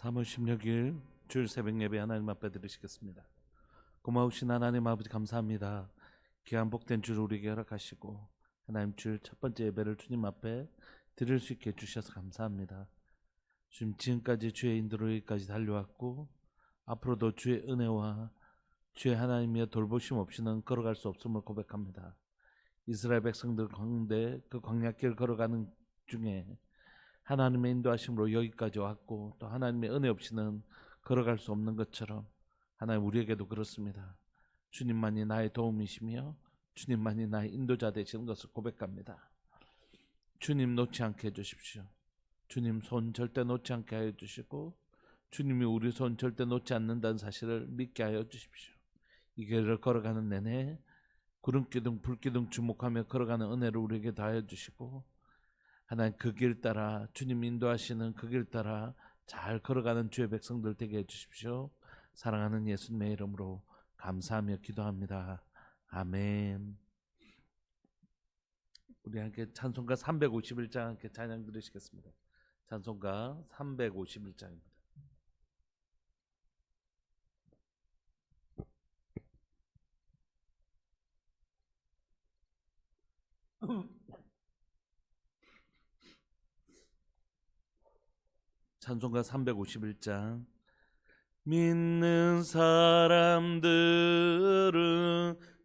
3월 16일 주일 새벽 예배 하나님 앞에 드리시겠습니다. 고마우신 하나님 아버지 감사합니다. 귀한 복된 주를 우리에게 허락하시고 하나님 주일 첫 번째 예배를 주님 앞에 드릴 수 있게 해주셔서 감사합니다. 주님 지금까지 주의 인도로 여기까지 달려왔고 앞으로도 주의 은혜와 주의 하나님의 돌보심 없이는 걸어갈 수 없음을 고백합니다. 이스라엘 백성들 가운데 그 광야길 걸어가는 중에 하나님의 인도하심으로 여기까지 왔고 또 하나님의 은혜 없이는 걸어갈 수 없는 것처럼 하나님 우리에게도 그렇습니다. 주님만이 나의 도움이시며 주님만이 나의 인도자 되시는 것을 고백합니다. 주님 놓지 않게 해주십시오. 주님 손 절대 놓지 않게 하여 주시고 주님이 우리 손 절대 놓지 않는다는 사실을 믿게 하여 주십시오. 이 길을 걸어가는 내내 구름기둥 불기둥 주목하며 걸어가는 은혜를 우리에게 다하여 주시고 하나님 그 길 따라 주님 인도하시는 그 길 따라 잘 걸어가는 주의 백성들 되게 해주십시오. 사랑하는 예수님의 이름으로 감사하며 기도합니다. 아멘. 우리 함께 찬송가 351장 함께 찬양 드리시겠습니다. 찬송가 351장입니다. 찬송가 351장. 믿는 사람들은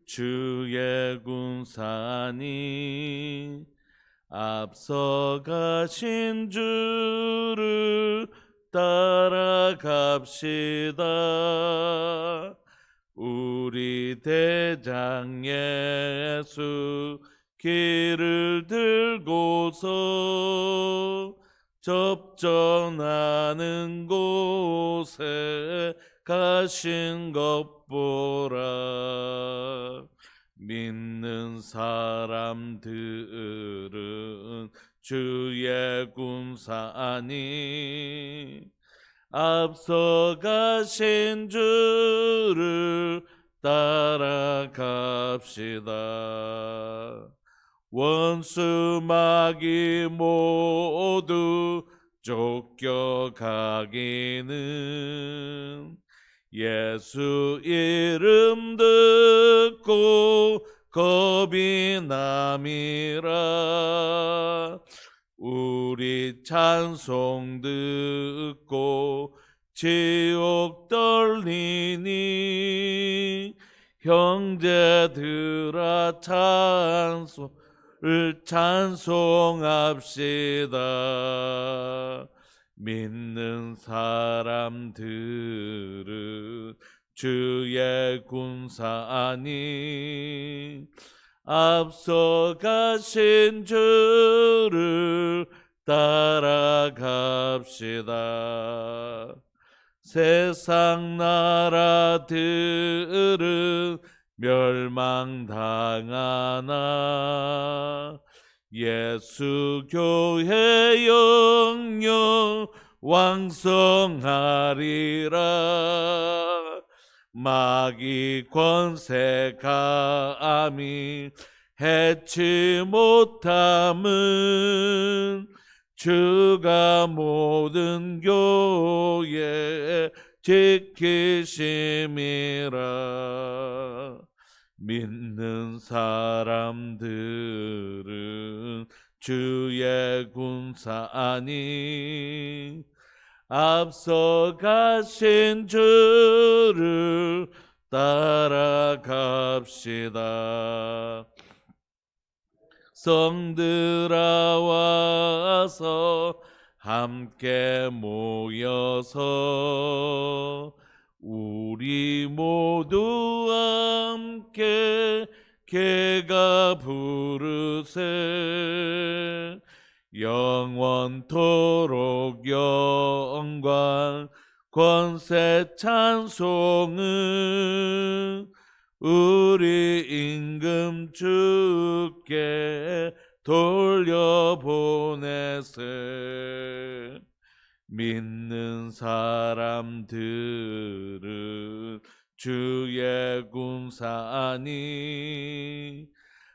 주의 군사니 앞서가신 주를 따라갑시다. 우리 대장 예수 길을 들고서 접전하는 곳에 가신 것 보라. 믿는 사람들은 주의 군사니 앞서 가신 주를 따라갑시다. 원수 마귀 모두 쫓겨가기는 예수 이름 듣고 겁이 남이라. 우리 찬송 듣고 지옥 떨리니 형제들아 찬송합시다. 믿는 사람들은 주의 군사니 앞서 가신 주를 따라갑시다. 세상 나라들은 멸망당하나 예수 교회 영영 왕성하리라. 마귀 권세 감히 해치 못함은 주가 모든 교회 지키심이라. 믿는 사람들은 주의 군사니 앞서 가신 주를 따라갑시다. 성들아 와서 함께 모여서 우리 모두 함께 개가 부르세. 영원토록 영광 권세 찬송은 우리 임금 주께 돌려보내세. 믿는 사람들은 주의 군사니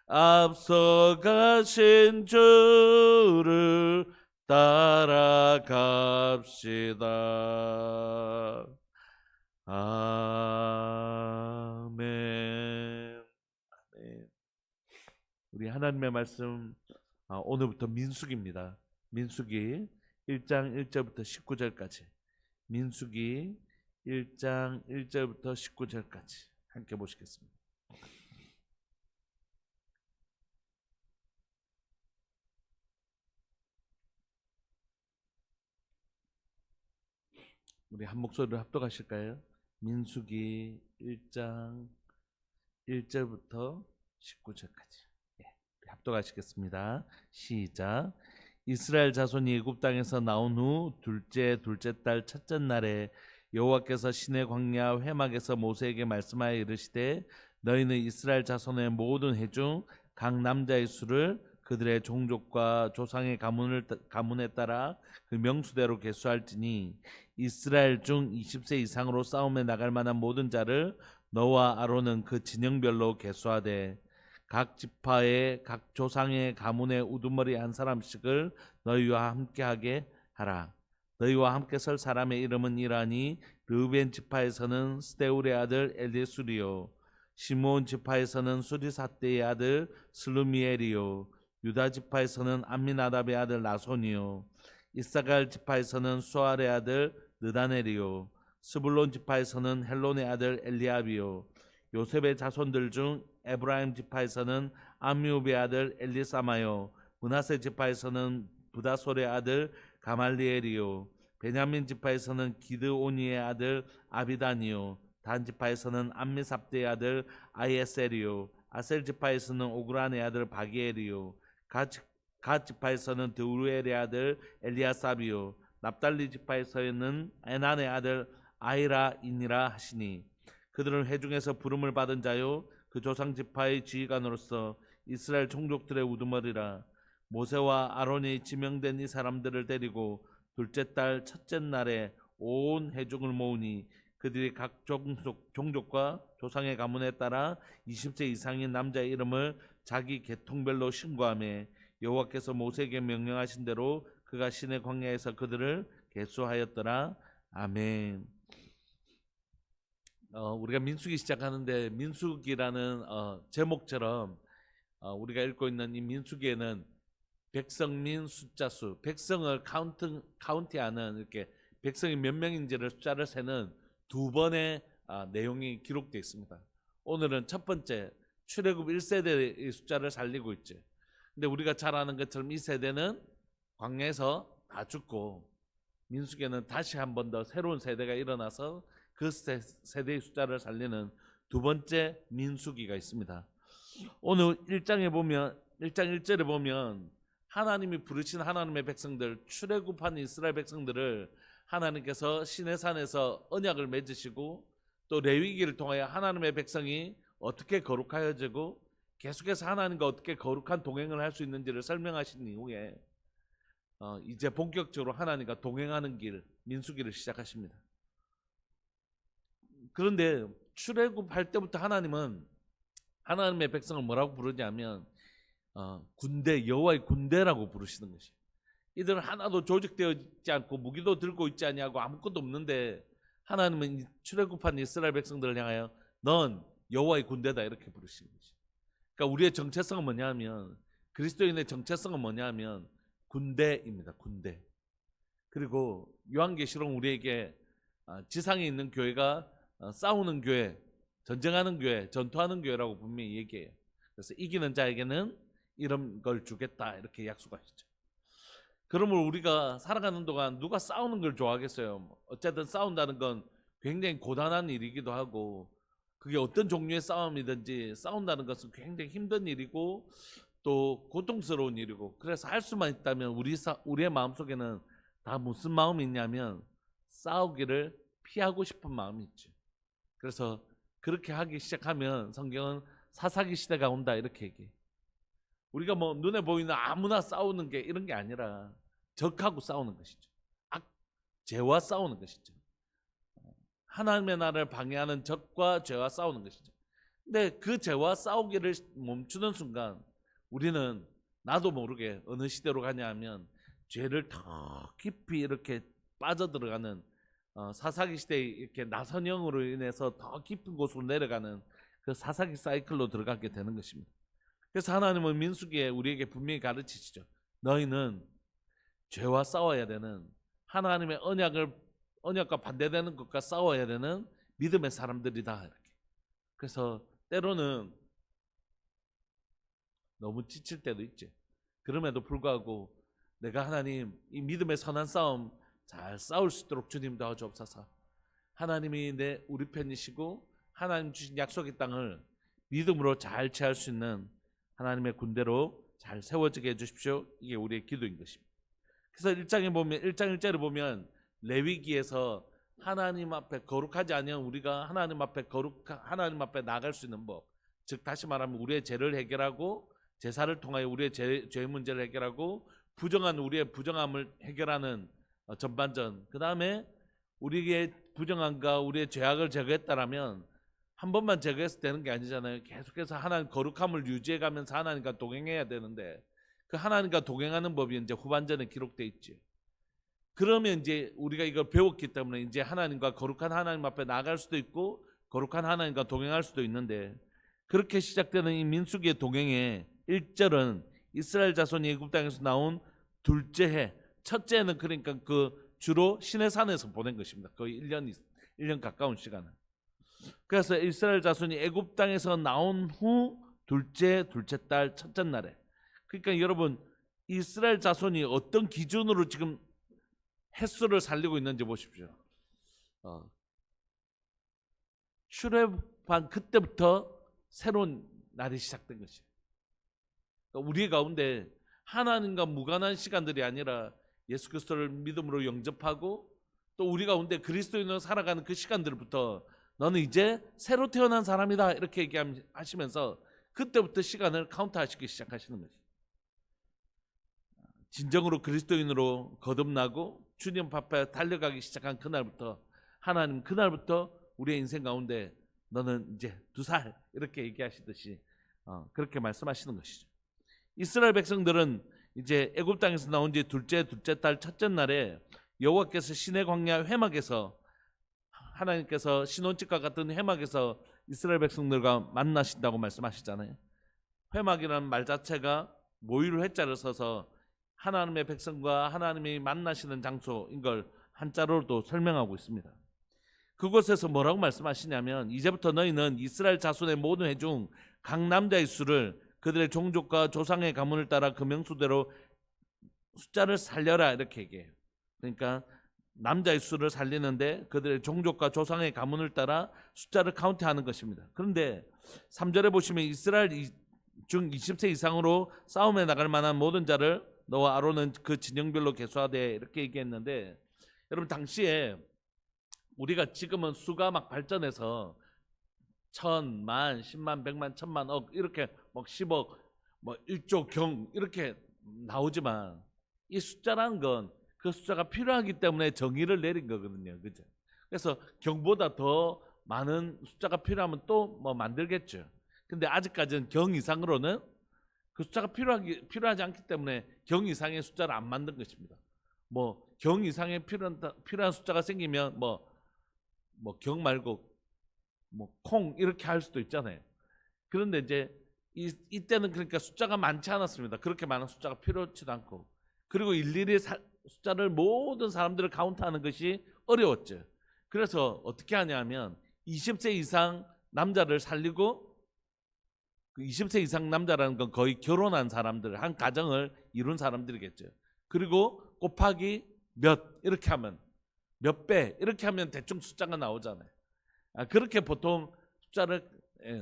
앞서 가신 주를 따라갑시다. 아멘. 네. 우리 하나님의 말씀 오늘부터 민수기입니다. 민수기 1장 1절부터 19절까지. 민수기 1장 1절부터 19절까지 함께 보시겠습니다. 우리 한 목소리로 합독하실까요? 민수기 1장 1절부터 19절까지. 예, 합독하시겠습니다. 시작. 이스라엘 자손이 애굽 땅에서 나온 후 둘째 달 첫째 날에 여호와께서 시내 광야 회막에서 모세에게 말씀하여 이르시되 너희는 이스라엘 자손의 모든 해 중 각 남자의 수를 그들의 종족과 조상의 가문에 따라 그 명수대로 계수할지니 이스라엘 중 20세 이상으로 싸움에 나갈 만한 모든 자를 너와 아론은 그 진영별로 계수하되 각 지파의 각 조상의 가문의 우두머리 한 사람씩을 너희와 함께하게 하라. 너희와 함께 설 사람의 이름은 이라니 르우벤 지파에서는 스데울의 아들 엘리수리요 시므온 지파에서는 수리사떼의 아들 슬루미엘이요 유다 지파에서는 암미나답의 아들 나손이요 이사갈 지파에서는 수알의 아들 느다넬이요 스불론 지파에서는 헬론의 아들 엘리압이요 요셉의 자손들 중 에브라임 지파에서는 암미우비의 아들 엘리사마요 므낫세 지파에서는 부다솔의 아들 가말리엘이요 베냐민 지파에서는 기드오니의 아들 아비단이요 단 지파에서는 암미삽대의 아들 아이에셀이요 아셀 지파에서는 오그란의 아들 바기엘이요 갓 지파에서는 드우엘의 아들 엘리아삽이요 납달리 지파에서는 에난의 아들 아이라이니라 하시니 그들은 회중에서 부름을 받은 자요 그 조상 지파의 지휘관으로서 이스라엘 종족들의 우두머리라. 모세와 아론이 지명된 이 사람들을 데리고 둘째 달 첫째 날에 온 회중을 모으니 그들이 각 종족과 조상의 가문에 따라 20세 이상인 남자의 이름을 자기 계통별로 신고하며 여호와께서 모세에게 명령하신 대로 그가 시내 광야에서 그들을 계수하였더라. 아멘. 우리가 민수기 시작하는데 민수기라는 제목처럼 우리가 읽고 있는 이 민수기에는 백성민 숫자수, 백성을 카운트하는 이렇게 백성이 몇 명인지를 숫자를 세는 두 번의 내용이 기록되어 있습니다. 오늘은 첫 번째 출애굽 1세대의 숫자를 살리고 있죠. 근데 우리가 잘 아는 것처럼 이 세대는 광야에서 다 죽고 민수기에는 다시 한 번 더 새로운 세대가 일어나서 그 세대의 숫자를 살리는 두 번째 민수기가 있습니다. 오늘 1장 1절에 보면 하나님이 부르신 하나님의 백성들, 출애굽한 이스라엘 백성들을 하나님께서 시내산에서 언약을 맺으시고 또 레위기를 통하여 하나님의 백성이 어떻게 거룩하여지고 계속해서 하나님과 어떻게 거룩한 동행을 할 수 있는지를 설명하신 이후에 이제 본격적으로 하나님과 동행하는 길, 민수기를 시작하십니다. 그런데 출애굽할 때부터 하나님은 하나님의 백성을 뭐라고 부르냐면 군대, 여호와의 군대라고 부르시는 것이에요. 이들은 하나도 조직되어 있지 않고 무기도 들고 있지 아니하고 아무것도 없는데 하나님은 출애굽한 이스라엘 백성들을 향하여 넌 여호와의 군대다 이렇게 부르시는 것이에요. 그러니까 우리의 정체성은 뭐냐면 그리스도인의 정체성은 뭐냐면 군대입니다. 군대. 그리고 요한계시록 우리에게 지상에 있는 교회가 싸우는 교회, 전쟁하는 교회, 전투하는 교회라고 분명히 얘기해요. 그래서 이기는 자에게는 이런 걸 주겠다 이렇게 약속하시죠. 그러면 우리가 살아가는 동안 누가 싸우는 걸 좋아하겠어요? 어쨌든 싸운다는 건 굉장히 고단한 일이기도 하고 그게 어떤 종류의 싸움이든지 싸운다는 것은 굉장히 힘든 일이고 또 고통스러운 일이고 그래서 할 수만 있다면 우리의 마음속에는 다 무슨 마음이 있냐면 싸우기를 피하고 싶은 마음이 있죠. 그래서 그렇게 하기 시작하면 성경은 사사기 시대가 온다 이렇게 얘기해. 우리가 뭐 눈에 보이는 아무나 싸우는 게 이런 게 아니라 적하고 싸우는 것이죠. 죄와 싸우는 것이죠. 하나님의 나라를 방해하는 적과 죄와 싸우는 것이죠. 근데 그 죄와 싸우기를 멈추는 순간 우리는 나도 모르게 어느 시대로 가냐 하면 죄를 더 깊이 이렇게 빠져들어가는 사사기 시대에 이렇게 나선형으로 인해서 더 깊은 곳으로 내려가는 그 사사기 사이클로 들어가게 되는 것입니다. 그래서 하나님은 민수기에 우리에게 분명히 가르치시죠. 너희는 죄와 싸워야 되는, 하나님의 언약과 반대되는 것과 싸워야 되는 믿음의 사람들이다 이렇게. 그래서 때로는 너무 지칠 때도 있지. 그럼에도 불구하고 내가 하나님 이 믿음의 선한 싸움 잘 싸울 수 있도록 주님 도와주옵소서. 하나님이 우리 편이시고 하나님 주신 약속의 땅을 믿음으로 잘 취할 수 있는 하나님의 군대로 잘 세워지게 해주십시오. 이게 우리의 기도인 것입니다. 그래서 1장 1절에 보면 레위기에서 하나님 앞에 거룩하지 아니한 우리가 하나님 앞에 나아갈 수 있는 법, 즉 다시 말하면 우리의 죄를 해결하고 제사를 통하여 우리의 죄 문제를 해결하고 우리의 부정함을 해결하는 전반전, 그 다음에 우리의 부정함과 우리의 죄악을 제거했다라면 한 번만 제거해서 되는 게 아니잖아요. 계속해서 하나님 거룩함을 유지해가면서 하나님과 동행해야 되는데 그 하나님과 동행하는 법이 이제 후반전에 기록되어 있지. 그러면 이제 우리가 이걸 배웠기 때문에 이제 하나님과 거룩한 하나님 앞에 나아갈 수도 있고 거룩한 하나님과 동행할 수도 있는데, 그렇게 시작되는 이 민수기의 동행의 1절은 이스라엘 자손이 애굽 땅에서 나온 둘째 해, 첫째 해는 그러니까 그 주로 시내산에서 보낸 것입니다. 거의 1년 가까운 시간을. 그래서 이스라엘 자손이 애굽 땅에서 나온 후 둘째 달 첫째 날에, 그러니까 여러분 이스라엘 자손이 어떤 기준으로 지금 횟수를 살리고 있는지 보십시오. 출애굽한 그때부터 새로운 날이 시작된 것이에요. 그러니까 우리 가운데 하나님과 무관한 시간들이 아니라 예수 그리스도를 믿음으로 영접하고 또 우리 가운데 그리스도인으로 살아가는 그 시간들부터 너는 이제 새로 태어난 사람이다 이렇게 얘기하시면서 그때부터 시간을 카운트하시기 시작하시는 거죠. 진정으로 그리스도인으로 거듭나고 주님 앞에 달려가기 시작한 그날부터 하나님 그날부터 우리의 인생 가운데 너는 이제 2살 이렇게 얘기하시듯이 그렇게 말씀하시는 것이죠. 이스라엘 백성들은 이제 애굽 땅에서 나온 지 둘째 달 첫째 날에 여호와께서 시내 광야 회막에서 하나님께서 신혼집과 같은 회막에서 이스라엘 백성들과 만나신다고 말씀하시잖아요. 회막이라는 말 자체가 모유를 회자를 써서 하나님의 백성과 하나님이 만나시는 장소인 걸 한자로도 설명하고 있습니다. 그곳에서 뭐라고 말씀하시냐면 이제부터 너희는 이스라엘 자손의 모든 해 중 각 남자의 수를 그들의 종족과 조상의 가문을 따라 그 명수대로 숫자를 살려라 이렇게 얘기해요. 그러니까 남자의 수를 살리는데 그들의 종족과 조상의 가문을 따라 숫자를 카운트하는 것입니다. 그런데 3절에 보시면 이스라엘 중 20세 이상으로 싸움에 나갈 만한 모든 자를 너와 아론은 그 진영별로 계수하되 이렇게 얘기했는데, 여러분 당시에 우리가 지금은 수가 막 발전해서 1000, 만, 10만, 100만, 1000만, 억 이렇게 막 10억, 뭐 1조 경 이렇게 나오지만 이 숫자라는 건 그 숫자가 필요하기 때문에 정의를 내린 거거든요. 그죠? 그래서 경보다 더 많은 숫자가 필요하면 또 뭐 만들겠죠. 근데 아직까지는 경 이상으로는 그 숫자가 필요하지 않기 때문에 경 이상의 숫자를 안 만든 것입니다. 뭐 경 이상의 필요한 숫자가 생기면 뭐 경 말고 뭐 콩 이렇게 할 수도 있잖아요. 그런데 이제 이때는 그러니까 숫자가 많지 않았습니다. 그렇게 많은 숫자가 필요치도 않고, 그리고 일일이 숫자를 모든 사람들을 카운트하는 것이 어려웠죠. 그래서 어떻게 하냐면 20세 이상 남자를 살리고, 그 20세 이상 남자라는 건 거의 결혼한 사람들, 한 가정을 이룬 사람들이겠죠. 그리고 곱하기 몇 이렇게 하면 몇 배 이렇게 하면 대충 숫자가 나오잖아요. 그렇게 보통 숫자를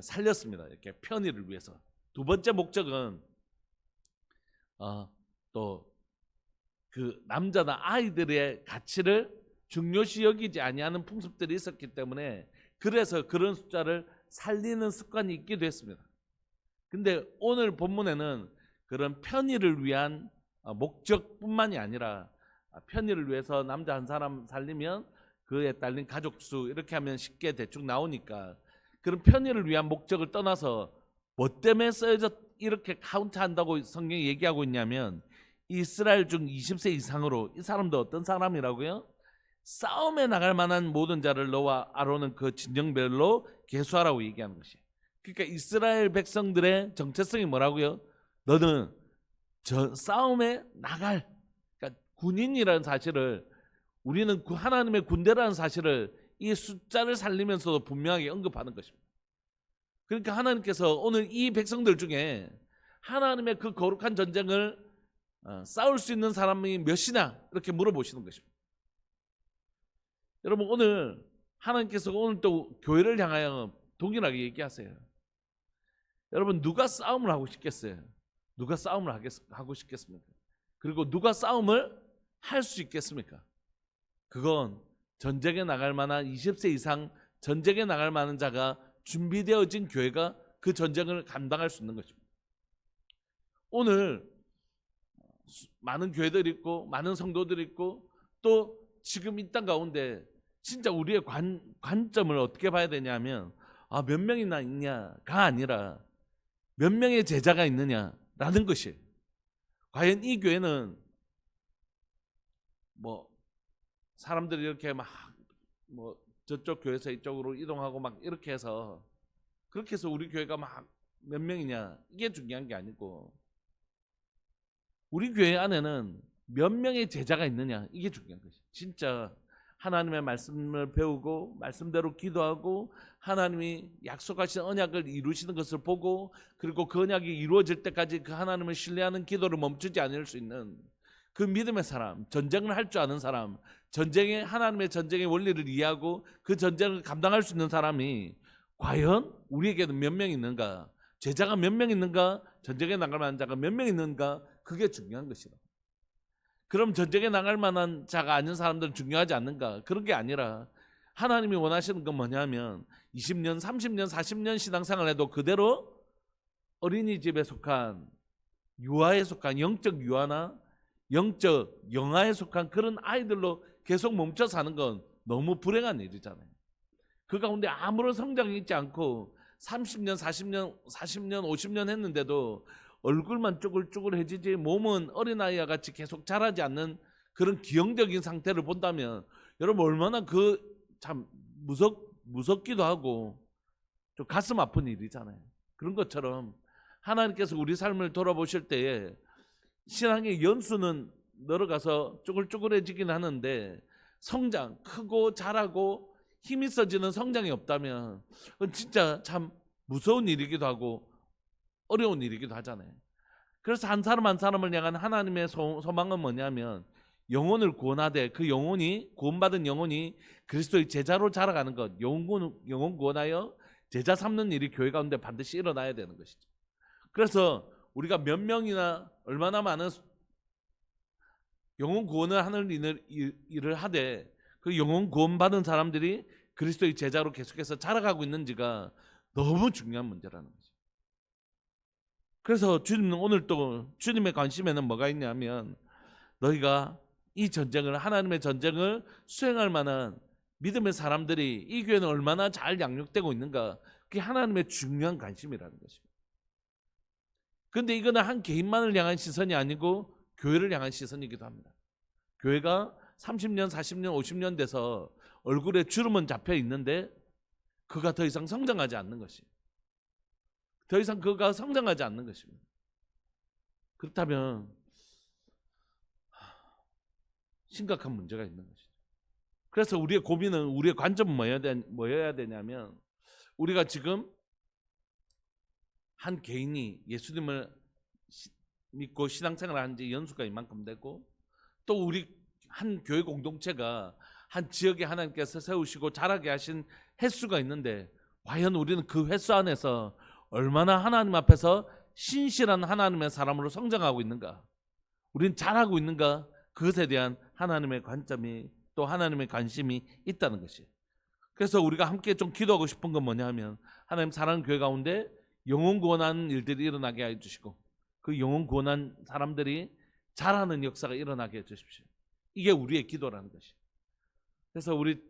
살렸습니다. 이렇게 편의를 위해서. 두 번째 목적은 또 그 남자나 아이들의 가치를 중요시 여기지 아니하는 풍습들이 있었기 때문에 그래서 그런 숫자를 살리는 습관이 있기도 했습니다. 근데 오늘 본문에는 그런 편의를 위한 목적뿐만이 아니라 편의를 위해서 남자 한 사람 살리면 그에 딸린 가족 수 이렇게 하면 쉽게 대충 나오니까 그런 편의를 위한 목적을 떠나서 뭐 때문에 써져 이렇게 카운트한다고 성경이 얘기하고 있냐면 이 이스라엘 중 20세 이상으로, 이 사람도 어떤 사람이라고요? 싸움에 나갈 만한 모든 자를 너와 아론은 그 진영별로 계수하라고 얘기하는 것이에요. 그러니까 이스라엘 백성들의 정체성이 뭐라고요? 너는 저 싸움에 나갈, 그러니까 군인이라는 사실을, 우리는 하나님의 군대라는 사실을 이 숫자를 살리면서도 분명하게 언급하는 것입니다. 그러니까 하나님께서 오늘 이 백성들 중에 하나님의 그 거룩한 전쟁을 싸울 수 있는 사람이 몇이냐 이렇게 물어보시는 것입니다. 여러분, 오늘 하나님께서 오늘 또 교회를 향하여 동일하게 얘기하세요. 여러분, 누가 싸움을 하고 싶겠어요? 누가 싸움을 하고 싶겠습니까? 그리고 누가 싸움을 할 수 있겠습니까? 그건 전쟁에 나갈 만한 20세 이상 전쟁에 나갈 만한 자가 준비되어진 교회가 그 전쟁을 감당할 수 있는 것입니다. 오늘 많은 교회들이 있고 많은 성도들이 있고 또 지금 이 땅 가운데 진짜 우리의 관점을 어떻게 봐야 되냐면 몇 명이나 있냐가 아니라 몇 명의 제자가 있느냐라는 것이에요. 과연 이 교회는 뭐 사람들이 이렇게 막 뭐 저쪽 교회에서 이쪽으로 이동하고 막 이렇게 해서 그렇게 해서 우리 교회가 막 몇 명이냐 이게 중요한 게 아니고 우리 교회 안에는 몇 명의 제자가 있느냐 이게 중요한 것이에요. 진짜 하나님의 말씀을 배우고 말씀대로 기도하고 하나님이 약속하신 언약을 이루시는 것을 보고 그리고 그 언약이 이루어질 때까지 그 하나님을 신뢰하는 기도를 멈추지 않을 수 있는 그 믿음의 사람, 전쟁을 할 줄 아는 사람, 하나님의 전쟁의 원리를 이해하고 그 전쟁을 감당할 수 있는 사람이 과연 우리에게는 몇 명 있는가? 제자가 몇 명 있는가? 전쟁에 나갈 만한 자가 몇 명 있는가? 그게 중요한 것이다. 그럼 전쟁에 나갈 만한 자가 아닌 사람들은 중요하지 않는가? 그런 게 아니라 하나님이 원하시는 건 뭐냐면 20년, 30년, 40년 신앙생활 해도 그대로 어린이집에 속한 유아에 속한 영적 유아나 영적 영아에 속한 그런 아이들로 계속 멈춰 사는 건 너무 불행한 일이잖아요. 그 가운데 아무런 성장이 있지 않고 30년, 40년, 50년 했는데도 얼굴만 쭈글쭈글해지지 몸은 어린아이와 같이 계속 자라지 않는 그런 기형적인 상태를 본다면 여러분 얼마나 참 무섭기도 하고 좀 가슴 아픈 일이잖아요. 그런 것처럼 하나님께서 우리 삶을 돌아보실 때에 신앙의 연수는 늘어가서 쭈글쭈글해지긴 하는데 성장, 크고 자라고 힘이 써지는 성장이 없다면 그건 진짜 참 무서운 일이기도 하고 어려운 일이기도 하잖아요. 그래서 한 사람 한 사람을 향한 하나님의 소망은 뭐냐면 영혼을 구원하되 그 영혼이 구원받은 영혼이 그리스도의 제자로 자라가는 것, 영혼 구원하여 제자 삼는 일이 교회 가운데 반드시 일어나야 되는 것이죠. 그래서 우리가 몇 명이나 얼마나 많은 영혼 구원을 하는 일을 하되 그 영혼 구원받은 사람들이 그리스도의 제자로 계속해서 자라가고 있는지가 너무 중요한 문제라는 거죠. 그래서 주님은 오늘 또 주님의 관심에는 뭐가 있냐면 너희가 이 전쟁을 하나님의 전쟁을 수행할 만한 믿음의 사람들이 이 교회는 얼마나 잘 양육되고 있는가 그게 하나님의 중요한 관심이라는 것입니다. 그런데 이거는 한 개인만을 향한 시선이 아니고 교회를 향한 시선이기도 합니다. 교회가 30년, 40년, 50년 돼서 얼굴에 주름은 잡혀 있는데 그가 더 이상 성장하지 않는 것이에요. 더 이상 그가 성장하지 않는 것입니다. 그렇다면 심각한 문제가 있는 것이죠. 그래서 우리의 고민은 우리의 관점은 뭐여야 되냐면 우리가 지금 한 개인이 예수님을 믿고 신앙생활을 한 지 연수가 이만큼 되고 또 우리 한 교회 공동체가 한 지역에 하나님께서 세우시고 자라게 하신 횟수가 있는데 과연 우리는 그 횟수 안에서 얼마나 하나님 앞에서 신실한 하나님의 사람으로 성장하고 있는가? 우리는 잘하고 있는가? 그것에 대한 하나님의 관점이 또 하나님의 관심이 있다는 것이에요. 그래서 우리가 함께 좀 기도하고 싶은 건 뭐냐면 하나님 사랑하는 교회 가운데 영혼 구원하는 일들이 일어나게 해주시고 그 영혼 구원한 사람들이 잘하는 역사가 일어나게 해주십시오. 이게 우리의 기도라는 것이에요. 그래서 우리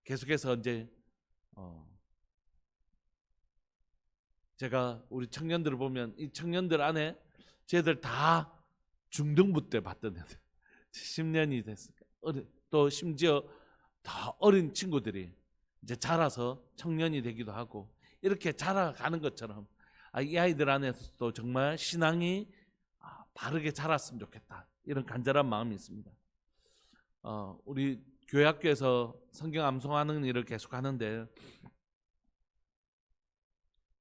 계속해서 이제 제가 우리 청년들을 보면 이 청년들 안에 쟤들 다 중등부 때 봤던 애들 10년이 됐으니까 또 심지어 더 어린 친구들이 이제 자라서 청년이 되기도 하고 이렇게 자라가는 것처럼 이 아이들 안에서도 정말 신앙이 바르게 자랐으면 좋겠다, 이런 간절한 마음이 있습니다. 우리 교회 학교에서 성경 암송하는 일을 계속 하는데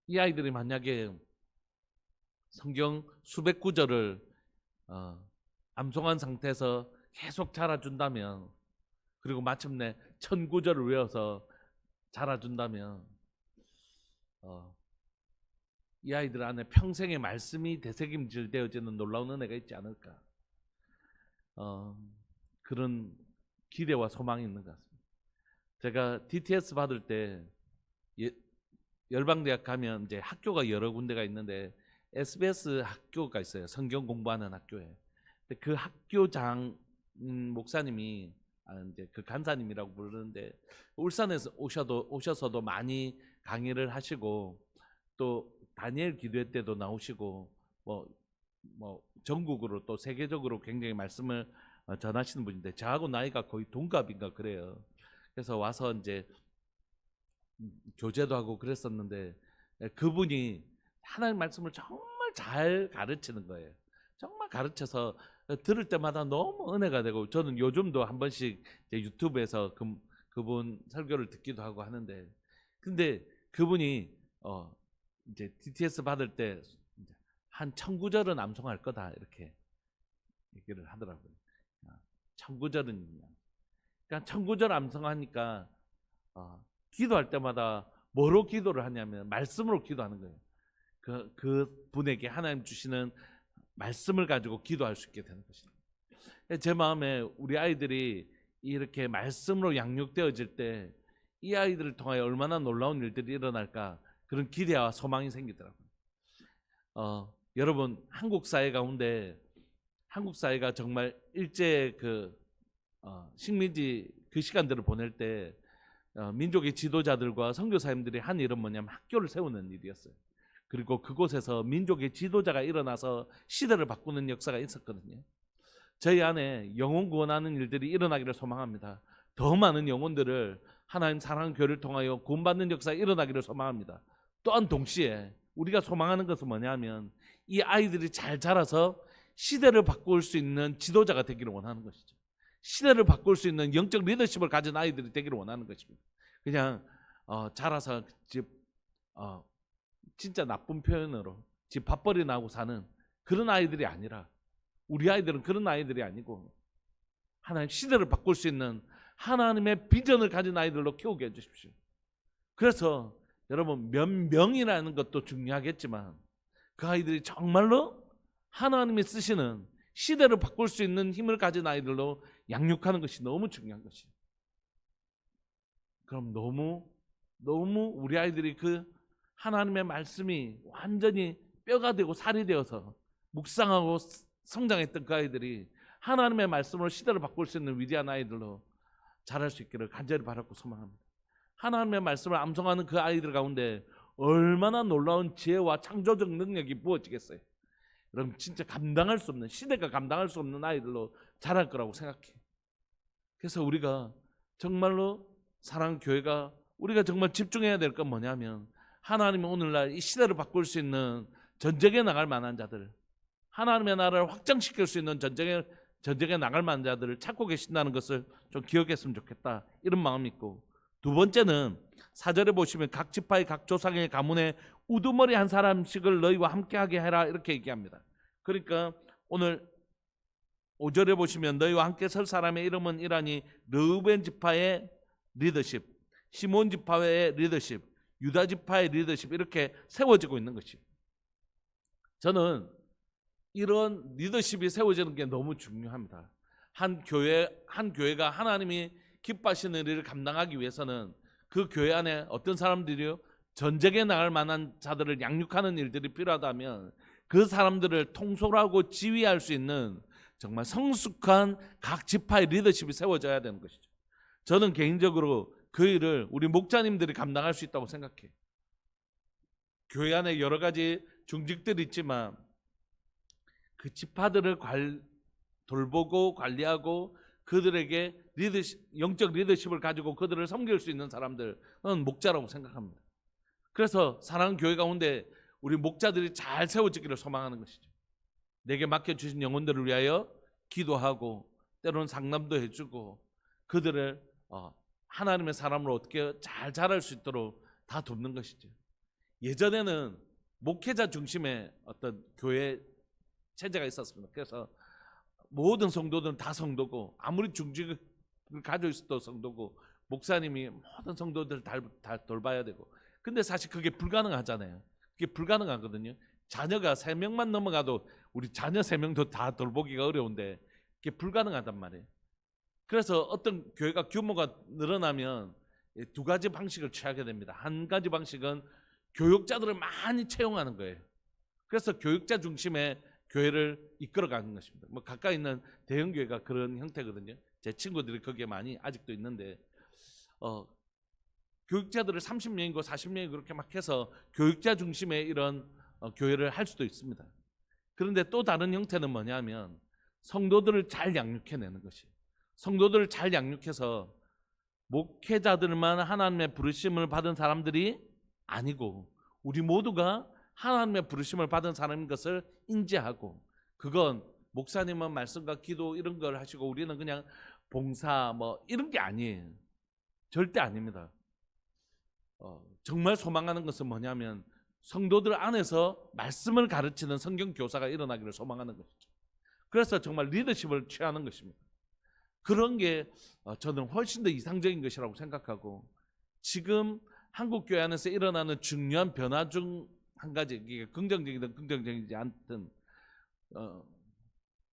이 아이들이 만약에 성경 수백 구절을 암송한 상태에서 계속 자라준다면, 그리고 마침내 1000구절을 외워서 자라준다면 이 아이들 안에 평생의 말씀이 되새김질되어지는 놀라운 은혜가 있지 않을까, 그런 기대와 소망이 있는 것 같습니다. 제가 DTS 받을 때 열방대학 가면 이제 학교가 여러 군데가 있는데 SBS 학교가 있어요. 성경 공부하는 학교에. 그 학교장 목사님이 이제 그 간사님이라고 부르는데 울산에서 오셔서도 많이 강의를 하시고 또 다니엘 기도회 때도 나오시고 뭐 전국으로 또 세계적으로 굉장히 말씀을 전하시는 분인데 저하고 나이가 거의 동갑인가 그래요. 그래서 와서 이제 교제도 하고 그랬었는데 그분이 하나님 말씀을 정말 잘 가르치는 거예요. 정말 가르쳐서 들을 때마다 너무 은혜가 되고, 저는 요즘도 한 번씩 유튜브에서 그분 설교를 듣기도 하고 하는데, 근데 그분이 이제 DTS 받을 때 한 1000구절은 암송할 거다 이렇게 얘기를 하더라고요. 1000구절은, 그러니까 1000구절 암송하니까 기도할 때마다 뭐로 기도를 하냐면 말씀으로 기도하는 거예요. 그 분에게 하나님 주시는 말씀을 가지고 기도할 수 있게 되는 것입니다. 제 마음에 우리 아이들이 이렇게 말씀으로 양육되어질 때 이 아이들을 통하여 얼마나 놀라운 일들이 일어날까, 그런 기대와 소망이 생기더라고요. 여러분, 한국 사회 가운데 한국 사회가 정말 일제 식민지 그 시간들을 보낼 때 민족의 지도자들과 선교사님들이 한 일은 뭐냐면 학교를 세우는 일이었어요. 그리고 그곳에서 민족의 지도자가 일어나서 시대를 바꾸는 역사가 있었거든요. 저희 안에 영혼 구원하는 일들이 일어나기를 소망합니다. 더 많은 영혼들을 하나님 사랑하는 교회를 통하여 구원받는 역사가 일어나기를 소망합니다. 또한 동시에 우리가 소망하는 것은 뭐냐면 이 아이들이 잘 자라서 시대를 바꿀 수 있는 지도자가 되기를 원하는 것이죠. 시대를 바꿀 수 있는 영적 리더십을 가진 아이들이 되기를 원하는 것입니다. 그냥 자라서 진짜 나쁜 표현으로 집 밥벌이 나고 사는 그런 아이들이 아니라, 우리 아이들은 그런 아이들이 아니고 하나님 시대를 바꿀 수 있는 하나님의 비전을 가진 아이들로 키우게 해주십시오. 그래서 여러분, 몇 명이라는 것도 중요하겠지만 그 아이들이 정말로 하나님이 쓰시는 시대를 바꿀 수 있는 힘을 가진 아이들로 양육하는 것이 너무 중요한 것이에요. 그럼 너무 우리 아이들이 그 하나님의 말씀이 완전히 뼈가 되고 살이 되어서 묵상하고 성장했던 그 아이들이 하나님의 말씀으로 시대를 바꿀 수 있는 위대한 아이들로 자랄 수 있기를 간절히 바라고 소망합니다. 하나님의 말씀을 암송하는 그 아이들 가운데 얼마나 놀라운 지혜와 창조적 능력이 부어지겠어요. 여러분, 진짜 감당할 수 없는, 시대가 감당할 수 없는 아이들로 자랄 거라고 생각해요. 그래서 우리가 정말로 사랑하는 교회가 우리가 정말 집중해야 될 건 뭐냐면 하나님이 오늘날 이 시대를 바꿀 수 있는 전쟁에 나갈 만한 자들, 하나님의 나라를 확장시킬 수 있는 전쟁에 나갈 만한 자들을 찾고 계신다는 것을 좀 기억했으면 좋겠다, 이런 마음이 있고, 두 번째는 4절에 보시면 각 지파의 각 조상의 가문에 우두머리 한 사람씩을 너희와 함께하게 해라, 이렇게 얘기합니다. 그러니까 오늘 5절에 보시면 너희와 함께 설 사람의 이름은 이라니 르우벤 지파의 리더십, 시몬 지파의 리더십, 유다 지파의 리더십, 이렇게 세워지고 있는 것이에요. 저는 이런 리더십이 세워지는 게 너무 중요합니다. 한 교회가 하나님이 기뻐하시는 일을 감당하기 위해서는 그 교회 안에 어떤 사람들이요, 전쟁에 나갈 만한 자들을 양육하는 일들이 필요하다면 그 사람들을 통솔하고 지휘할 수 있는 정말 성숙한 각 지파의 리더십이 세워져야 되는 것이죠. 저는 개인적으로 그 일을 우리 목자님들이 감당할 수 있다고 생각해요. 교회 안에 여러 가지 중직들이 있지만 그 지파들을 돌보고 관리하고 그들에게 영적 리더십을 가지고 그들을 섬길 수 있는 사람들은 목자라고 생각합니다. 그래서 사랑하는 교회 가운데 우리 목자들이 잘 세워지기를 소망하는 것이죠. 내게 맡겨주신 영혼들을 위하여 기도하고 때로는 상담도 해주고 그들을 하나님의 사람으로 어떻게 잘 자랄 수 있도록 다 돕는 것이죠. 예전에는 목회자 중심의 어떤 교회 체제가 있었습니다. 그래서 모든 성도들은 다 성도고 아무리 중직을 가지고 있어도 성도고 목사님이 모든 성도들을 다 돌봐야 되고 근데 사실 그게 불가능하잖아요. 그게 불가능하거든요. 자녀가 3명만 넘어가도 우리 자녀 3명도 다 돌보기가 어려운데 그게 불가능하단 말이에요. 그래서 어떤 교회가 규모가 늘어나면 두 가지 방식을 취하게 됩니다. 한 가지 방식은 교육자들을 많이 채용하는 거예요. 그래서 교육자 중심의 교회를 이끌어가는 것입니다. 뭐 가까이 있는 대형 교회가 그런 형태거든요. 제 친구들이 거기에 많이 아직도 있는데 교육자들을 30명이고 40명이고 그렇게 막 해서 교육자 중심의 이런 교회를 할 수도 있습니다. 그런데 또 다른 형태는 뭐냐면 성도들을 잘 양육해내는 것이 성도들을 잘 양육해서 목회자들만 하나님의 부르심을 받은 사람들이 아니고 우리 모두가 하나님의 부르심을 받은 사람인 것을 인지하고 그건 목사님은 말씀과 기도 이런 걸 하시고 우리는 그냥 봉사 뭐 이런 게 아니에요. 절대 아닙니다. 정말 소망하는 것은 뭐냐면 성도들 안에서 말씀을 가르치는 성경 교사가 일어나기를 소망하는 것이죠. 그래서 정말 리더십을 취하는 것입니다. 그런 게 저는 훨씬 더 이상적인 것이라고 생각하고 지금 한국 교회 안에서 일어나는 중요한 변화 중 한 가지 이게 긍정적이든 긍정적이지 않든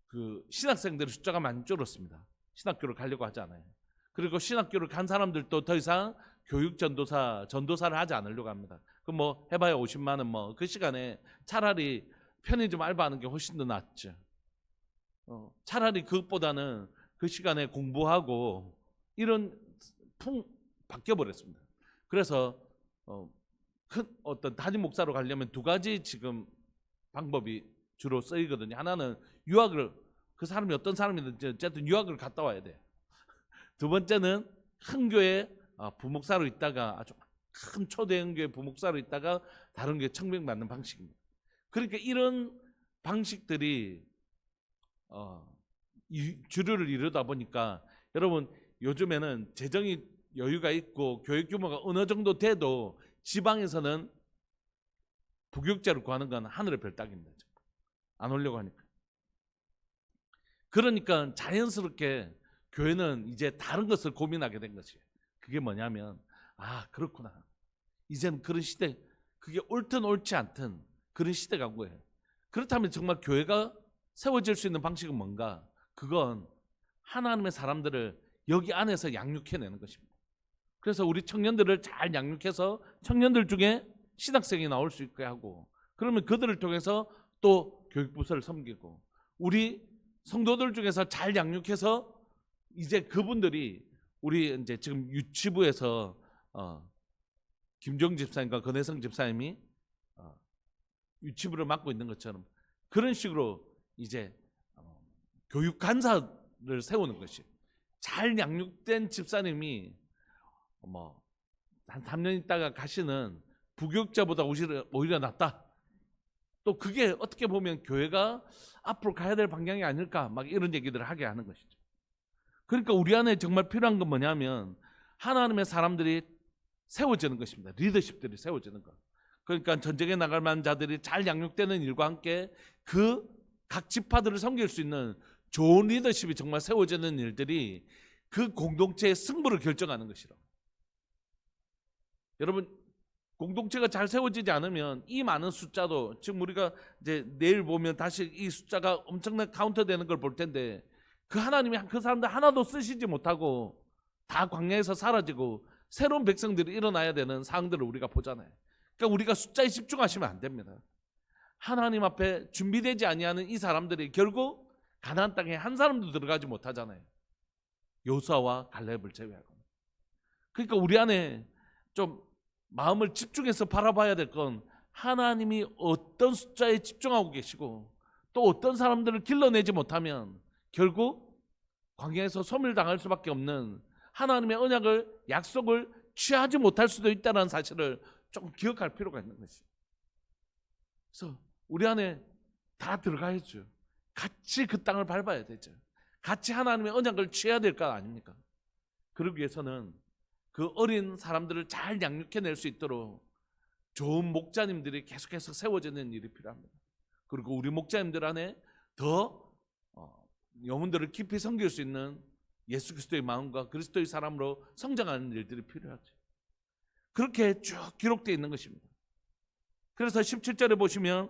그 신학생들의 숫자가 많이 줄었습니다. 신학교를 가려고 하지 않아요. 그리고 신학교를 간 사람들도 더 이상 교육 전도사를 하지 않으려고 합니다. 그럼 뭐 해봐야 50만 원 뭐 그 시간에 차라리 편의점 알바하는 게 훨씬 더 낫죠. 차라리 그것보다는 그 시간에 공부하고 이런 바뀌어 버렸습니다. 그래서 큰 어떤 담임 목사로 가려면 두 가지 지금 방법이 주로 쓰이거든요. 하나는 유학을 그 사람이 어떤 사람이든지 어쨌든 유학을 갔다 와야 돼요. 두 번째는 큰 교회 부목사로 있다가 아주 큰 초대형 교회 부목사로 있다가 다른 교회 청빙받는 방식입니다. 그러니까 이런 방식들이 주류를 이루다 보니까 여러분 요즘에는 재정이 여유가 있고 교육 규모가 어느 정도 돼도 지방에서는 부교육자를 구하는 건 하늘의 별 따기입니다. 안 오려고 하니까. 그러니까 자연스럽게 교회는 이제 다른 것을 고민하게 된 것이에요. 그게 뭐냐면 그렇구나. 이제는 그런 시대 그게 옳든 옳지 않든 그런 시대가 온 거예요. 그렇다면 정말 교회가 세워질 수 있는 방식은 뭔가? 그건 하나님의 사람들을 여기 안에서 양육해내는 것입니다. 그래서 우리 청년들을 잘 양육해서 청년들 중에 신학생이 나올 수 있게 하고 그러면 그들을 통해서 또 교육부서를 섬기고 우리 성도들 중에서 잘 양육해서 이제 그분들이 우리 이제 지금 유치부에서 김종 집사님과 권혜성 집사님이 유치부를 맡고 있는 것처럼 그런 식으로 이제 교육 간사를 세우는 것이 잘 양육된 집사님이 한 3년 있다가 가시는 부교육자보다 오히려 낫다. 또 그게 어떻게 보면 교회가 앞으로 가야 될 방향이 아닐까 막 이런 얘기들을 하게 하는 것이죠. 그러니까 우리 안에 정말 필요한 건 뭐냐면 하나님의 사람들이 세워지는 것입니다. 리더십들이 세워지는 것. 그러니까 전쟁에 나갈 만한 자들이 잘 양육되는 일과 함께 그 각 지파들을 섬길 수 있는 좋은 리더십이 정말 세워지는 일들이 그 공동체의 승부를 결정하는 것이라고. 여러분 공동체가 잘 세워지지 않으면 이 많은 숫자도 지금 우리가 이제 내일 보면 다시 이 숫자가 엄청나게 카운트되는 걸 볼 텐데 그 하나님이 그 사람들 하나도 쓰시지 못하고 다 광야에서 사라지고 새로운 백성들이 일어나야 되는 상황들을 우리가 보잖아요. 그러니까 우리가 숫자에 집중하시면 안 됩니다. 하나님 앞에 준비되지 아니하는 이 사람들이 결국 가나안 땅에 한 사람도 들어가지 못하잖아요. 여호수아와 갈렙을 제외하고. 그러니까 우리 안에 좀 마음을 집중해서 바라봐야 될 건 하나님이 어떤 숫자에 집중하고 계시고 또 어떤 사람들을 길러내지 못하면 결국 광야에서 소멸당할 수밖에 없는 하나님의 언약을, 약속을 취하지 못할 수도 있다는 사실을 조금 기억할 필요가 있는 것이. 그래서 우리 안에 다 들어가야죠. 같이 그 땅을 밟아야 되죠. 같이 하나님의 언약을 취해야 될 거 아닙니까? 그러기 위해서는 그 어린 사람들을 잘 양육해낼 수 있도록 좋은 목자님들이 계속해서 세워지는 일이 필요합니다. 그리고 우리 목자님들 안에 더 영혼들을 깊이 섬길 수 있는 예수 그리스도의 마음과 그리스도의 사람으로 성장하는 일들이 필요하죠. 그렇게 쭉 기록되어 있는 것입니다. 그래서 17절에 보시면,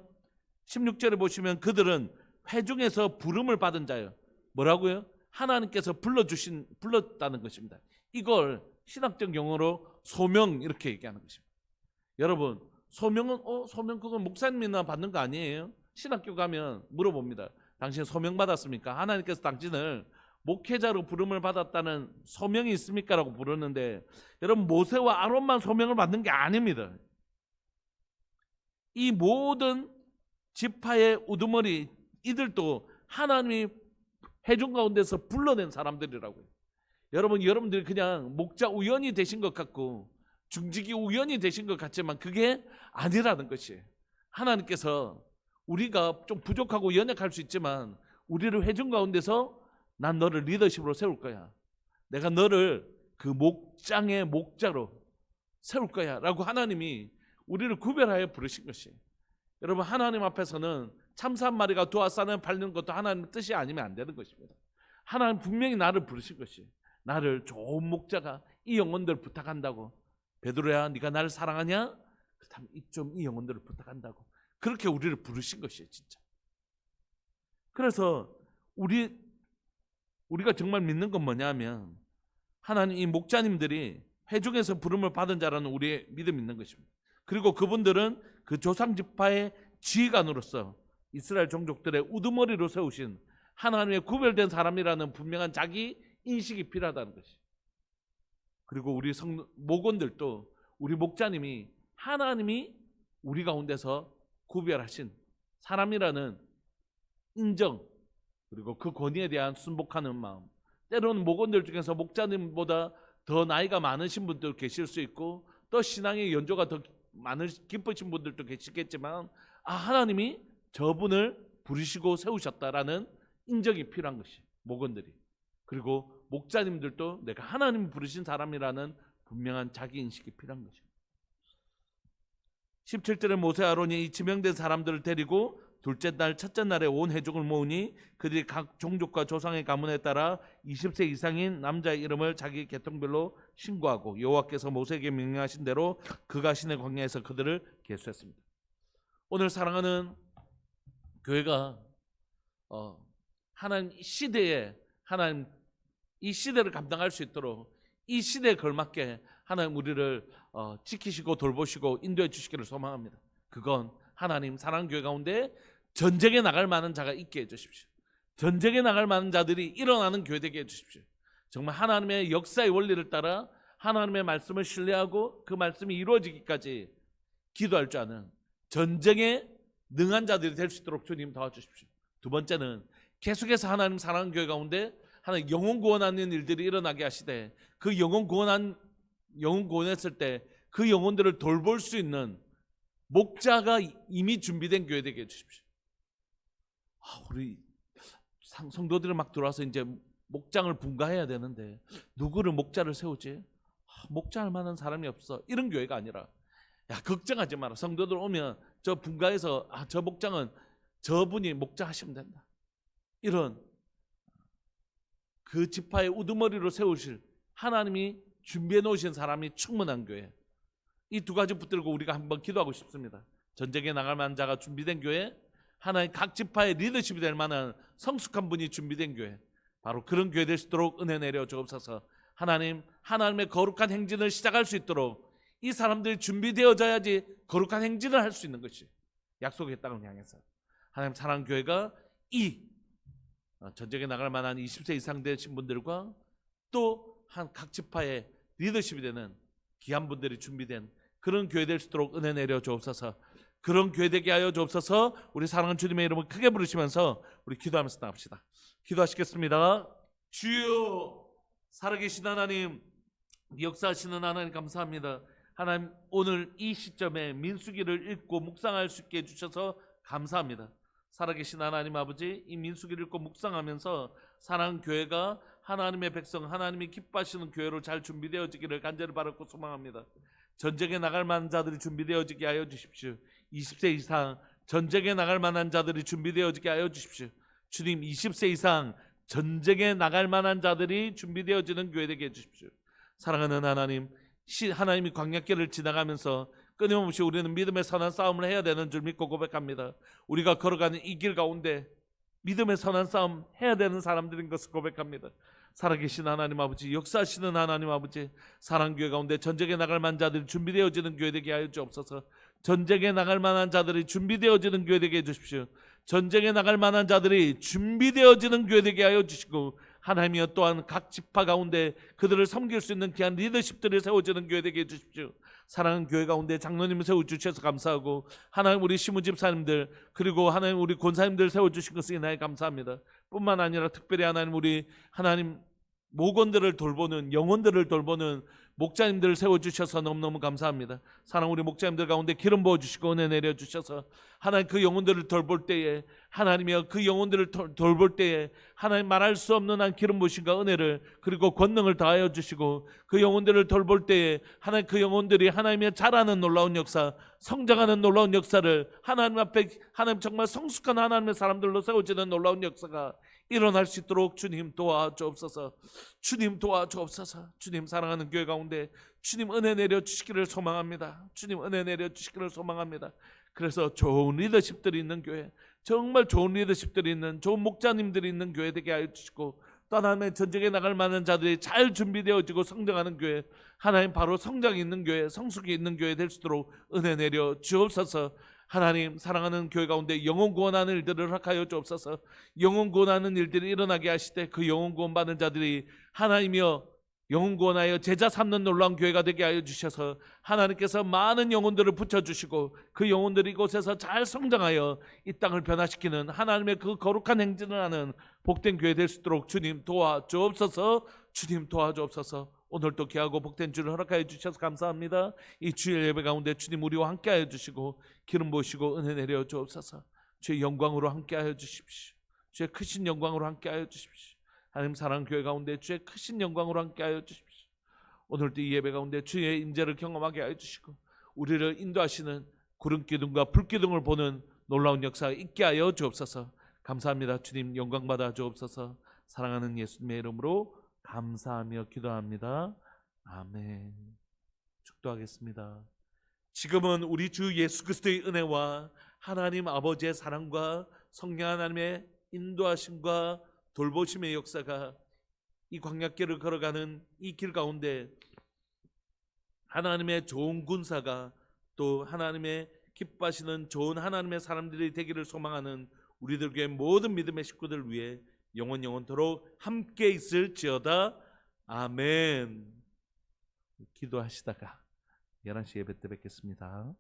16절에 보시면 그들은 회중에서 부름을 받은 자요. 뭐라고요? 하나님께서 불렀다는 것입니다. 이걸 신학적 용어로 소명 이렇게 얘기하는 것입니다. 여러분, 소명은 소명 그건 목사님이나 받는 거 아니에요? 신학교 가면 물어봅니다. 당신 소명 받았습니까? 하나님께서 당신을 목회자로 부름을 받았다는 소명이 있습니까? 라고 부르는데, 여러분, 모세와 아론만 소명을 받는 게 아닙니다. 이 모든 지파의 우두머리 이들도 하나님이 회중 가운데서 불러낸 사람들이라고요. 여러분들이 그냥 목자 우연히 되신 것 같고 중직이 우연히 되신 것 같지만 그게 아니라는 것이에요. 하나님께서 우리가 좀 부족하고 연약할 수 있지만 우리를 회중 가운데서 난 너를 리더십으로 세울 거야. 내가 너를 그 목장의 목자로 세울 거야 라고 하나님이 우리를 구별하여 부르신 것이에요. 여러분, 하나님 앞에서는 참사 한 마리가 두아산을 밟는 것도 하나님의 뜻이 아니면 안 되는 것입니다. 하나님 분명히 나를 부르신 것이에요. 나를 좋은 목자가 이 영혼들을 부탁한다고. 베드로야, 네가 나를 사랑하냐? 그렇다면 이 영혼들을 부탁한다고. 그렇게 우리를 부르신 것이에요, 진짜. 그래서 우리가 정말 믿는 건 뭐냐면 하나님 이 목자님들이 회중에서 부름을 받은 자라는 우리의 믿음이 있는 것입니다. 그리고 그분들은 그 조상 지파의 지휘관으로서 이스라엘 종족들의 우두머리로 세우신 하나님의 구별된 사람이라는 분명한 자기 인식이 필요하다는 것이. 그리고 우리 목원들도 우리 목자님이 하나님이 우리 가운데서 구별하신 사람이라는 인정, 그리고 그 권위에 대한 순복하는 마음. 때로는 목원들 중에서 목자님보다 더 나이가 많으신 분들 계실 수 있고 또 신앙의 연조가 더 깊으신 분들도 계시겠지만 하나님이 저분을 부르시고 세우셨다라는 인정이 필요한 것이 목원들이. 그리고 목자님들도 내가 하나님이 부르신 사람이라는 분명한 자기 인식이 필요한 것입니다. 17절에 모세 아론이 이 지명된 사람들을 데리고 둘째 날 첫째 날에 온 회중을 모으니 그들이 각 종족과 조상의 가문에 따라 20세 이상인 남자의 이름을 자기 계통별로 신고하고 여호와께서 모세에게 명령하신 대로 그가 시내 광야에서 그들을 계수했습니다. 오늘 사랑하는 교회가 하나님 시대에 하나님 이 시대를 감당할 수 있도록 이 시대에 걸맞게 하나님 우리를 지키시고 돌보시고 인도해 주시기를 소망합니다. 그건 하나님 사랑하는 교회 가운데 전쟁에 나갈 만한 자가 있게 해주십시오. 전쟁에 나갈 만한 자들이 일어나는 교회 되게 해주십시오. 정말 하나님의 역사의 원리를 따라 하나님의 말씀을 신뢰하고 그 말씀이 이루어지기까지 기도할 줄 아는 전쟁에 능한 자들이 될 수 있도록 주님 도와주십시오. 두 번째는 계속해서 하나님 사랑하는 교회 가운데 하나님 영혼 구원하는 일들이 일어나게 하시되 그 영혼 구원했을 때 그 영혼들을 돌볼 수 있는 목자가 이미 준비된 교회 되게 해주십시오. 우리 성도들이 막 들어와서 이제 목장을 분가해야 되는데 누구를 목자를 세우지? 목자할 만한 사람이 없어. 이런 교회가 아니라 걱정하지 마라. 성도들 오면 저 분가해서 저 목장은 저분이 목자하시면 된다. 이런 그 지파의 우두머리로 세우실 하나님이 준비해 놓으신 사람이 충분한 교회. 이 두 가지 붙들고 우리가 한번 기도하고 싶습니다. 전쟁에 나갈 만한 자가 준비된 교회, 하나님 각 지파의 리더십이 될 만한 성숙한 분이 준비된 교회, 바로 그런 교회 될 수 있도록 은혜 내려 주옵소서. 하나님의 거룩한 행진을 시작할 수 있도록 이 사람들이 준비되어져야지 거룩한 행진을 할 수 있는 것이 약속의 땅을 향해서 하나님 사랑하는 교회가 이 전쟁에 나갈 만한 20세 이상 되신 분들과 또 각 지파의 리더십이 되는 귀한 분들이 준비된 그런 교회 될 수 있도록 은혜 내려 주옵소서. 그런 교회 되게 하여 주옵소서. 우리 사랑하는 주님의 이름을 크게 부르시면서 우리 기도하면서 나갑시다. 기도하시겠습니다. 주여, 살아계신 하나님, 역사하시는 하나님 감사합니다. 하나님, 오늘 이 시점에 민수기를 읽고 묵상할 수 있게 해주셔서 감사합니다. 살아계신 하나님 아버지, 이 민수기를 읽고 묵상하면서 사랑하는 교회가 하나님의 백성, 하나님이 기뻐하시는 교회로 잘 준비되어지기를 간절히 바라고 소망합니다. 전쟁에 나갈 만한 자들이 준비되어지게 하여 주십시오. 20세 이상 전쟁에 나갈 만한 자들이 준비되어지게 하여 주십시오. 주님, 20세 이상 전쟁에 나갈 만한 자들이 준비되어지는 교회 되게 해주십시오. 사랑하는 하나님, 하나님이 광야길을 지나가면서 끊임없이 우리는 믿음의 선한 싸움을 해야 되는 줄 믿고 고백합니다. 우리가 걸어가는 이 길 가운데 믿음의 선한 싸움 해야 되는 사람들인 것을 고백합니다. 살아계신 하나님 아버지, 역사하시는 하나님 아버지, 사랑교회 가운데 전쟁에 나갈 만한 자들이 준비되어지는 교회 되게 하여 주옵소서. 전쟁에 나갈 만한 자들이 준비되어지는 교회 되게 해주십시오. 전쟁에 나갈 만한 자들이 준비되어지는 교회 되게 하여 주시고, 하나님이여 또한 각 지파 가운데 그들을 섬길 수 있는 귀한 리더십들을 세워지는 교회 되게 해주십시오. 사랑하는 교회 가운데 장로님을 세워주셔서 감사하고, 하나님 우리 시무집사님들, 그리고 하나님 우리 권사님들 세워주신 것을 인하여 감사합니다. 뿐만 아니라 특별히 하나님 우리 하나님 목원들을 돌보는, 영혼들을 돌보는 목자님들을 세워주셔서 너무너무 감사합니다. 사랑 우리 목자님들 가운데 기름 부어주시고 은혜 내려주셔서 하나님 그 영혼들을 돌볼 때에, 하나님이여 그 영혼들을 돌볼 때에 하나님 말할 수 없는 한 기름 부으심과 은혜를, 그리고 권능을 더하여 주시고, 그 영혼들을 돌볼 때에 하나님 그 영혼들이 하나님의 자라는 놀라운 역사, 성장하는 놀라운 역사를 하나님 앞에, 하나님 정말 성숙한 하나님의 사람들로 세워지는 놀라운 역사가 일어날 수 있도록 주님 도와주옵소서. 주님 도와주옵소서. 주님, 사랑하는 교회 가운데 주님 은혜 내려 주시기를 소망합니다. 주님 은혜 내려 주시기를 소망합니다. 그래서 좋은 리더십들이 있는 교회, 정말 좋은 리더십들이 있는, 좋은 목자님들이 있는 교회 되게 하여 주시고, 또 하나님의 전쟁에 나갈 만한 자들이 잘 준비되어지고 성장하는 교회, 하나님 바로 성장이 있는 교회, 성숙이 있는 교회 될 수 있도록 은혜 내려 주옵소서. 하나님, 사랑하는 교회 가운데 영혼 구원하는 일들을 허락하여 주옵소서. 영혼 구원하는 일들이 일어나게 하시되 그 영혼 구원 받는 자들이 하나님이여 영혼 구원하여 제자 삼는 놀라운 교회가 되게 하여 주셔서 하나님께서 많은 영혼들을 붙여주시고 그 영혼들이 이곳에서 잘 성장하여 이 땅을 변화시키는 하나님의 그 거룩한 행진을 하는 복된 교회 될 수 있도록 주님 도와주옵소서. 주님 도와주옵소서. 오늘도 귀하고 복된 주를 허락하여 주셔서 감사합니다. 이 주일 예배 가운데 주님 우리와 함께하여 주시고 기름 부으시고 은혜 내려 주옵소서. 주의 영광으로 함께하여 주십시오. 주의 크신 영광으로 함께하여 주십시오. 하나님, 사랑 교회 가운데 주의 크신 영광으로 함께하여 주십시오. 오늘도 이 예배 가운데 주의 인재를 경험하게 하여 주시고 우리를 인도하시는 구름 기둥과 불 기둥을 보는 놀라운 역사가 있게 하여 주옵소서. 감사합니다. 주님 영광 받아 주옵소서. 사랑하는 예수님의 이름으로 감사하며 기도합니다. 아멘. 축도하겠습니다. 지금은 우리 주 예수 그리스도의 은혜와 하나님 아버지의 사랑과 성령 하나님의 인도하심과 돌보심의 역사가 이 광야길을 걸어가는 이 길 가운데 하나님의 좋은 군사가, 또 하나님의 기뻐하시는 좋은 하나님의 사람들이 되기를 소망하는 우리들 교회 모든 믿음의 식구들 위해 영원토록 함께 있을지어다. 아멘. 기도하시다가 11시 예배 때 뵙겠습니다.